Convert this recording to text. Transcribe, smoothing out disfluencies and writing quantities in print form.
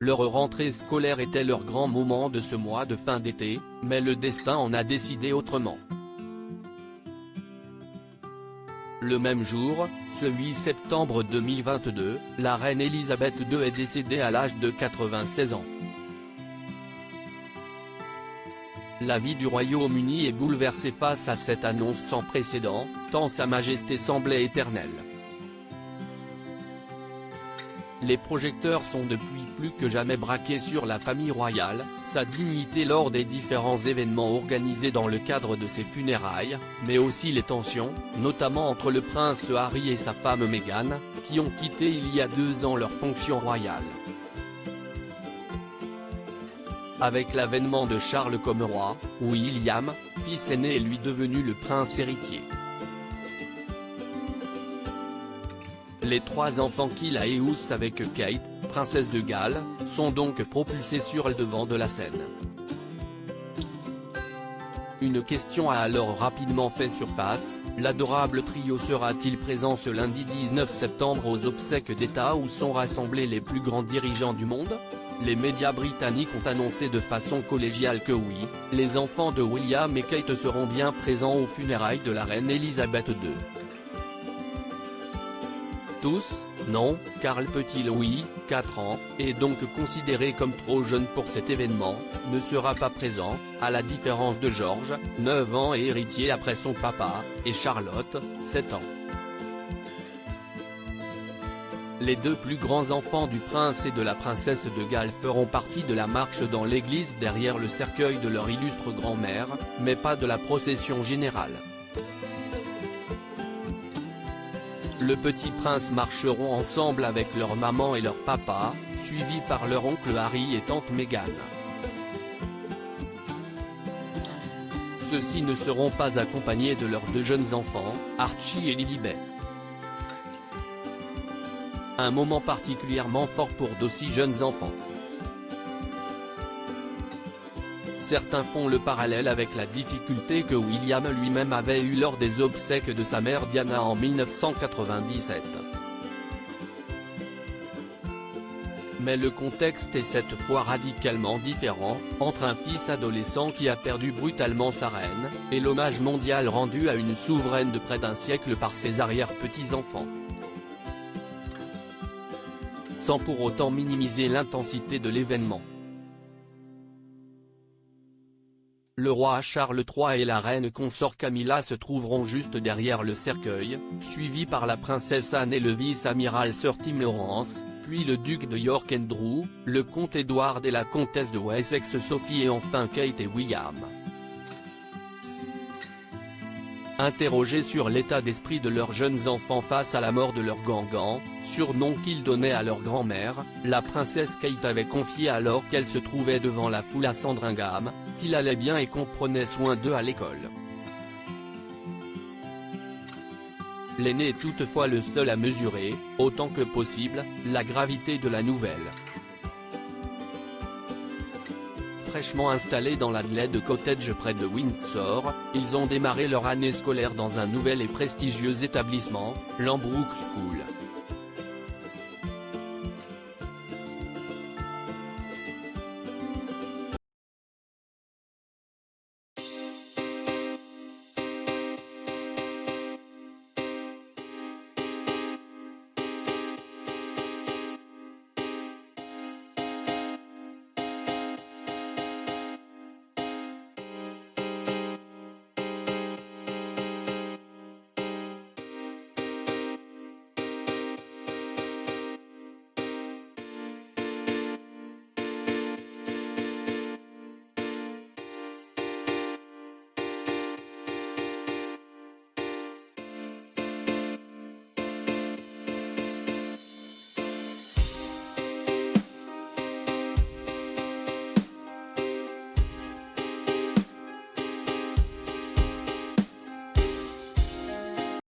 Leur rentrée scolaire était leur grand moment de ce mois de fin d'été, mais le destin en a décidé autrement. Le même jour, ce 8 septembre 2022, la reine Elisabeth II est décédée à l'âge de 96 ans. La vie du Royaume-Uni est bouleversée face à cette annonce sans précédent, tant Sa Majesté semblait éternelle. Les projecteurs sont depuis plus que jamais braqués sur la famille royale, sa dignité lors des différents événements organisés dans le cadre de ses funérailles, mais aussi les tensions, notamment entre le prince Harry et sa femme Meghan, qui ont quitté il y a 2 ans leur fonction royale. Avec l'avènement de Charles comme roi, William, fils aîné, est lui devenu le prince héritier. Les 3 enfants qu'il a eus avec Kate, princesse de Galles, sont donc propulsés sur le devant de la scène. Une question a alors rapidement fait surface: l'adorable trio sera-t-il présent ce lundi 19 septembre aux obsèques d'État où sont rassemblés les plus grands dirigeants du monde? Les médias britanniques ont annoncé de façon collégiale que oui, les enfants de William et Kate seront bien présents aux funérailles de la reine Elisabeth II. Tous, non, car le petit Louis, 4 ans, est donc considéré comme trop jeune pour cet événement, ne sera pas présent, à la différence de George, 9 ans et héritier après son papa, et Charlotte, 7 ans. Les 2 plus grands enfants du prince et de la princesse de Galles feront partie de la marche dans l'église derrière le cercueil de leur illustre grand-mère, mais pas de la procession générale. Le petit prince marcheront ensemble avec leur maman et leur papa, suivis par leur oncle Harry et tante Meghan. Ceux-ci ne seront pas accompagnés de leurs 2 jeunes enfants, Archie et Lilibet. Un moment particulièrement fort pour d'aussi jeunes enfants. Certains font le parallèle avec la difficulté que William lui-même avait eue lors des obsèques de sa mère Diana en 1997. Mais le contexte est cette fois radicalement différent, entre un fils adolescent qui a perdu brutalement sa reine, et l'hommage mondial rendu à une souveraine de près d'un siècle par ses arrière-petits-enfants. Sans pour autant minimiser l'intensité de l'événement. Le roi Charles III et la reine consort Camilla se trouveront juste derrière le cercueil, suivis par la princesse Anne et le vice-amiral Sir Tim Lawrence, puis le duc de York Andrew, le comte Edward et la comtesse de Wessex Sophie et enfin Kate et William. Interrogés sur l'état d'esprit de leurs jeunes enfants face à la mort de leur Gangan, surnom qu'ils donnaient à leur grand-mère, la princesse Kate avait confié alors qu'elle se trouvait devant la foule à Sandringham, qu'il allait bien et qu'on prenait soin d'eux à l'école. L'aîné est toutefois le seul à mesurer, autant que possible, la gravité de la nouvelle. Fraîchement installés dans l'Adelaide Cottage près de Windsor, ils ont démarré leur année scolaire dans un nouvel et prestigieux établissement, l'Ambrook School.